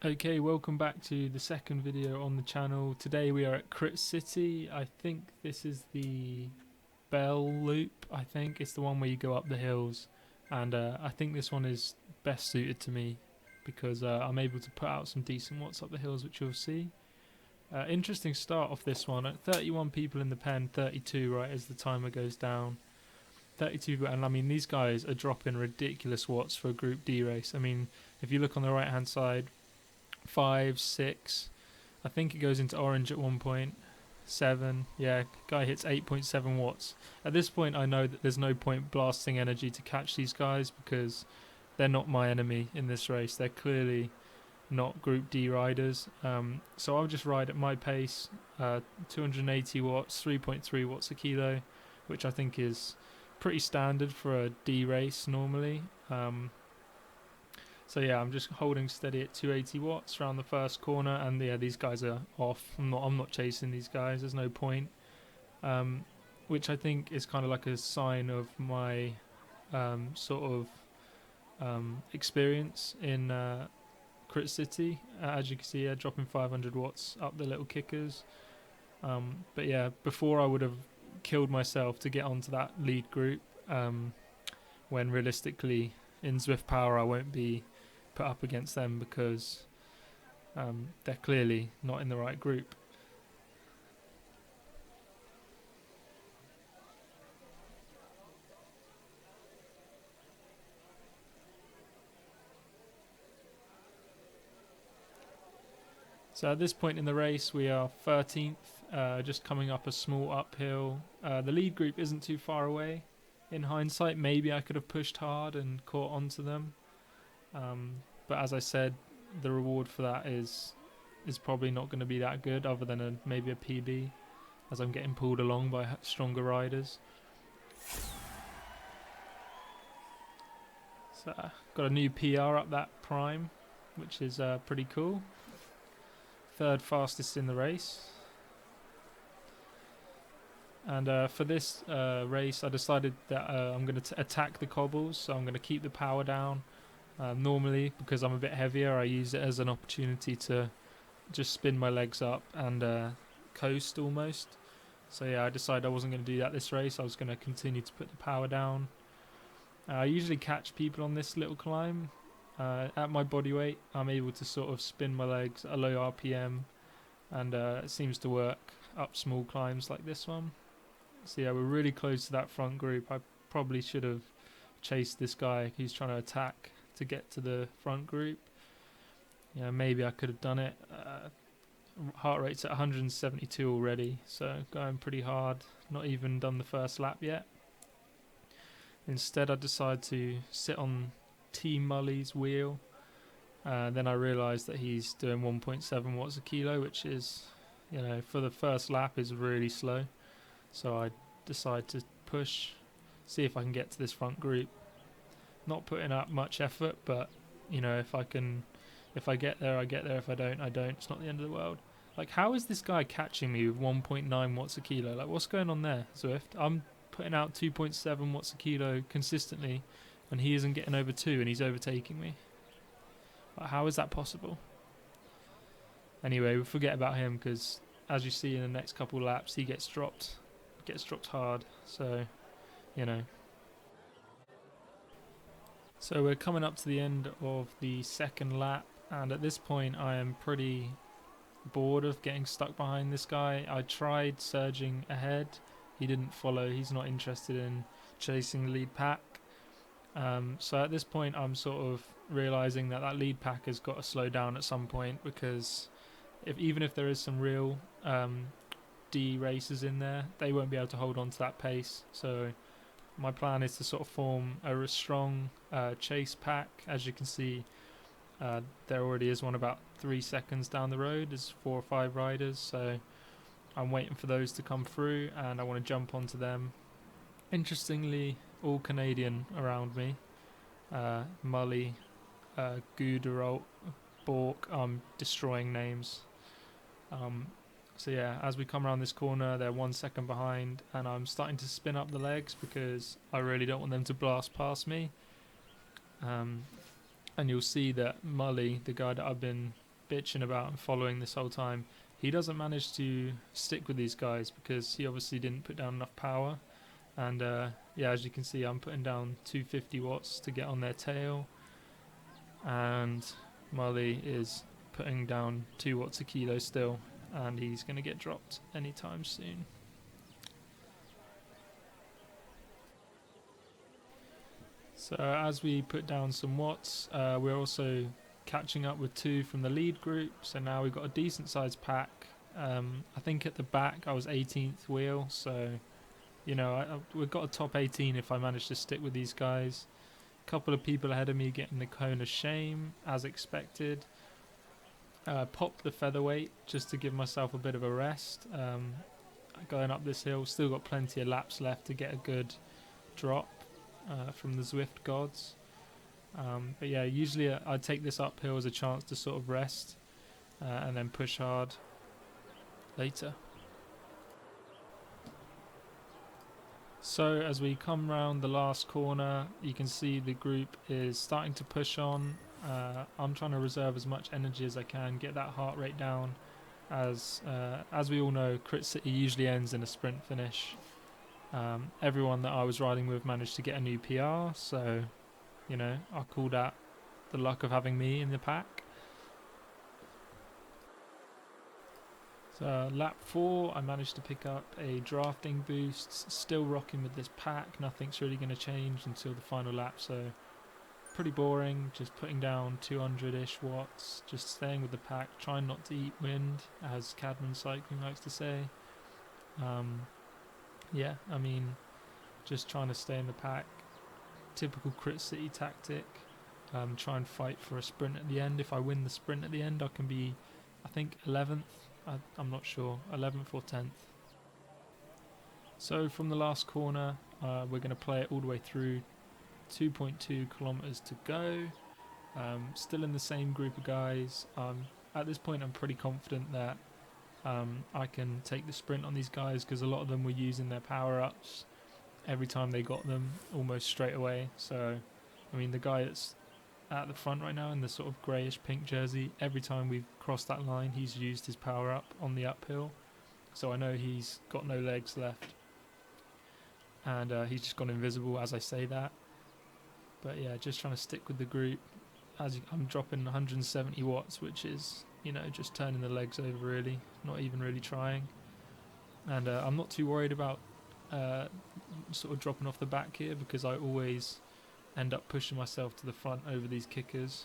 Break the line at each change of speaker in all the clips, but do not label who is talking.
Okay, welcome back to the second video on the channel. Today we are at Crit City. I think this is the Bell Loop. I think it's the one where you go up the hills, and I think this one is best suited to me because I'm able to put out some decent watts up the hills, which you'll see. Interesting start off this one. At 31 people in the pen, 32 right as the timer goes down. 32, and I mean these guys are dropping ridiculous watts for a Group D race. I mean, if you look on the right hand side, 5, 6, I think it goes into orange at 1.7. Yeah, guy hits 8.7 watts. At this point I know that there's no point blasting energy to catch these guys because they're not my enemy in this race. They're clearly not Group D riders, so I'll just ride at my pace. 280 watts, 3.3 watts a kilo, which I think is pretty standard for a D race normally. So yeah, I'm just holding steady at 280 watts around the first corner, and yeah, these guys are off. I'm not chasing these guys. There's no point. Which I think is kind of like a sign of my experience in Crit City. As you can see, dropping 500 watts up the little kickers. But yeah, before I would have killed myself to get onto that lead group, when realistically in Zwift Power I won't be put up against them because they're clearly not in the right group. So at this point in the race we are 13th, just coming up a small uphill. The lead group isn't too far away. In hindsight, maybe I could have pushed hard and caught onto them. But as I said, the reward for that is probably not going to be that good, other than maybe a PB, as I'm getting pulled along by stronger riders. So got a new PR up that prime, which is pretty cool. Third fastest in the race. And for this race I decided that I'm going to attack the cobbles, so I'm going to keep the power down. Normally, because I'm a bit heavier, I use it as an opportunity to just spin my legs up and coast almost. So yeah, I decided I wasn't going to do that this race. I was going to continue to put the power down. I usually catch people on this little climb. At my body weight, I'm able to sort of spin my legs at a low RPM, and it seems to work up small climbs like this one. So yeah, we're really close to that front group. I probably should have chased this guy who's trying to attack to get to the front group. Yeah, maybe I could have done it. Heart rate's at 172 already, so going pretty hard. Not even done the first lap yet. Instead I decided to sit on T Mully's wheel. Then I realised that he's doing 1.7 watts a kilo, which is, you know, for the first lap is really slow. So I decided to push, see if I can get to this front group. Not putting up much effort, but you know, if I get there, I get there. If I don't, I don't. It's not the end of the world. Like, how is this guy catching me with 1.9 watts a kilo? Like, what's going on there, Zwift? I'm putting out 2.7 watts a kilo consistently, and he isn't getting over 2, and he's overtaking me. Like, how is that possible? Anyway, we'll forget about him, because as you see in the next couple laps, he gets dropped hard. So, you know. So we're coming up to the end of the second lap, and at this point I am pretty bored of getting stuck behind this guy. I tried surging ahead, he didn't follow, he's not interested in chasing the lead pack. So at this point I'm sort of realising that lead pack has got to slow down at some point, because even if there is some real D racers in there, they won't be able to hold on to that pace. So my plan is to sort of form a strong chase pack. As you can see, there already is one about 3 seconds down the road. There's 4 or 5 riders, so I'm waiting for those to come through, and I want to jump onto them. Interestingly, all Canadian around me. Mully, Guderalt, Bork. I'm destroying names. So yeah, as we come around this corner, they're 1 second behind, and I'm starting to spin up the legs because I really don't want them to blast past me. And you'll see that Mully, the guy that I've been bitching about and following this whole time, he doesn't manage to stick with these guys because he obviously didn't put down enough power. And yeah, as you can see, I'm putting down 250 watts to get on their tail, and Molly is putting down 2 watts a kilo still, and he's going to get dropped anytime soon. So as we put down some watts, we're also catching up with 2 from the lead group, so now we've got a decent sized pack. I think at the back I was 18th wheel, so you know, we've got a top 18 if I manage to stick with these guys. A couple of people ahead of me getting the cone of shame, as expected. Popped the featherweight just to give myself a bit of a rest. Going up this hill, still got plenty of laps left to get a good drop from the Zwift gods. But yeah, usually I take this uphill as a chance to sort of rest and then push hard later. So as we come round the last corner, you can see the group is starting to push on. I'm trying to reserve as much energy as I can, get that heart rate down. As we all know, Crit City usually ends in a sprint finish. Everyone that I was riding with managed to get a new PR, so you know, I call that the luck of having me in the pack. So lap 4, I managed to pick up a drafting boost, still rocking with this pack, nothing's really going to change until the final lap, so pretty boring, just putting down 200-ish watts, just staying with the pack, trying not to eat wind, as Cadman Cycling likes to say. Yeah, I mean, just trying to stay in the pack, typical Crit City tactic, try and fight for a sprint at the end. If I win the sprint at the end, I can be, I think, 11th. I'm not sure, 11th or 10th. So from the last corner, we're going to play it all the way through. 2.2 kilometers to go. Still in the same group of guys. At this point, I'm pretty confident that I can take the sprint on these guys because a lot of them were using their power-ups every time they got them almost straight away. So, I mean, the guy that's at the front right now in the sort of greyish pink jersey, every time we've crossed that line he's used his power up on the uphill, so I know he's got no legs left, and he's just gone invisible as I say that. But yeah, just trying to stick with the group as I'm dropping 170 watts, which is, you know, just turning the legs over really, not even really trying. And I'm not too worried about sort of dropping off the back here because I always end up pushing myself to the front over these kickers.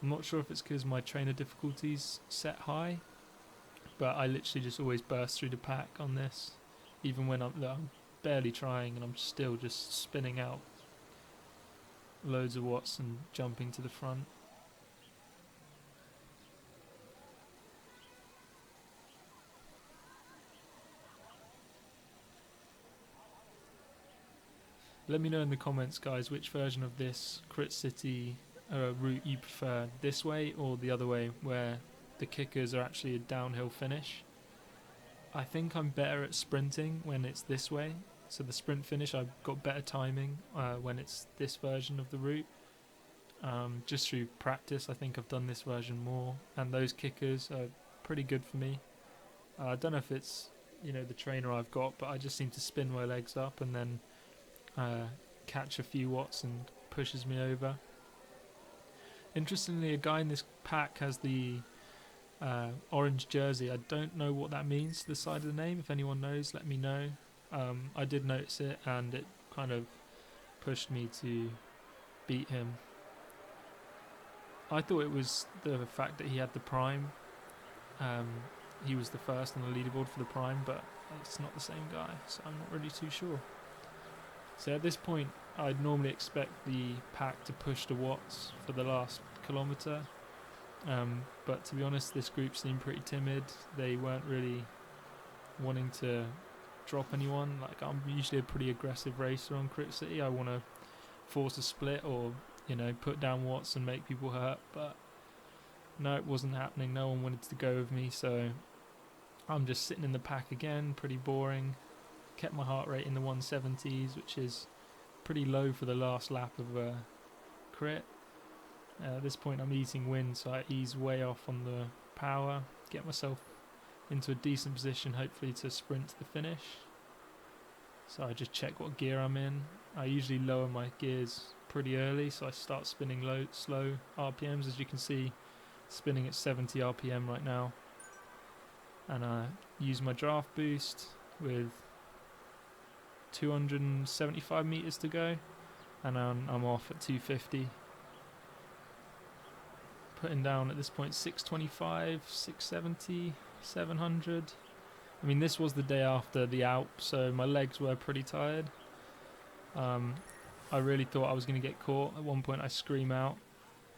I'm not sure if it's because my trainer difficulty's set high, but I literally just always burst through the pack on this, even when I'm barely trying and I'm still just spinning out loads of watts and jumping to the front. Let me know in the comments, guys, which version of this Crit City route you prefer, this way or the other way, where the kickers are actually a downhill finish. I think I'm better at sprinting when it's this way, so the sprint finish I've got better timing when it's this version of the route. Just through practice, I think I've done this version more, and those kickers are pretty good for me. I don't know if it's, you know, the trainer I've got, but I just seem to spin my legs up and then catch a few watts and pushes me over. Interestingly, a guy in this pack has the orange jersey. I don't know what that means to the side of the name. If anyone knows, let me know. I did notice it and it kind of pushed me to beat him. I thought it was the fact that he had the prime. He was the first on the leaderboard for the prime, but it's not the same guy, so I'm not really too sure. So at this point, I'd normally expect the pack to push the watts for the last kilometre, but to be honest, this group seemed pretty timid. They weren't really wanting to drop anyone. Like, I'm usually a pretty aggressive racer on Crit City. I want to force a split or, you know, put down watts and make people hurt, but no, it wasn't happening. No one wanted to go with me, so I'm just sitting in the pack again, pretty boring. Kept my heart rate in the 170s, which is pretty low for the last lap of Crit. At this point I'm easing wind, so I ease way off on the power, get myself into a decent position, hopefully to sprint to the finish. So I just check what gear I'm in. I usually lower my gears pretty early, so I start spinning slow RPMs, as you can see, spinning at 70 RPM right now. And I use my draft boost with 275 meters to go, and I'm off at 250. Putting down at this point 625, 670, 700. I mean, this was the day after the Alp, so my legs were pretty tired. I really thought I was going to get caught. At one point I scream out,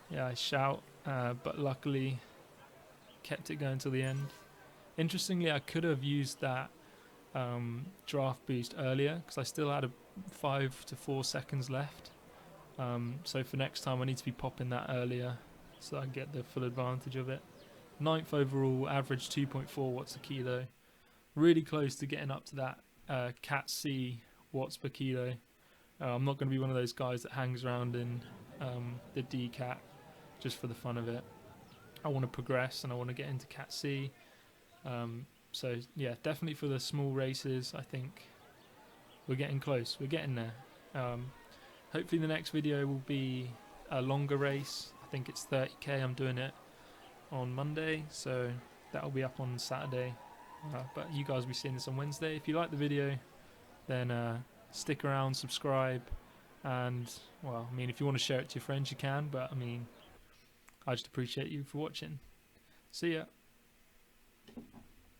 yeah, I shout, but luckily kept it going till the end. Interestingly, I could have used that draft boost earlier, because I still had 5 to 4 seconds left. So for next time I need to be popping that earlier, so I get the full advantage of it. 9th overall, average 2.4 watts a kilo. Really close to getting up to that Cat C watts per kilo. I'm not going to be one of those guys that hangs around in the D Cat just for the fun of it. I want to progress and I want to get into Cat C. So yeah, definitely for the small races, I think we're getting close. We're getting there. Hopefully the next video will be a longer race. I think it's 30k. I'm doing it on Monday, so that'll be up on Saturday. But you guys will be seeing this on Wednesday. If you like the video, then stick around, subscribe, and, well, I mean, if you want to share it to your friends, you can, but I mean, I just appreciate you for watching. See ya.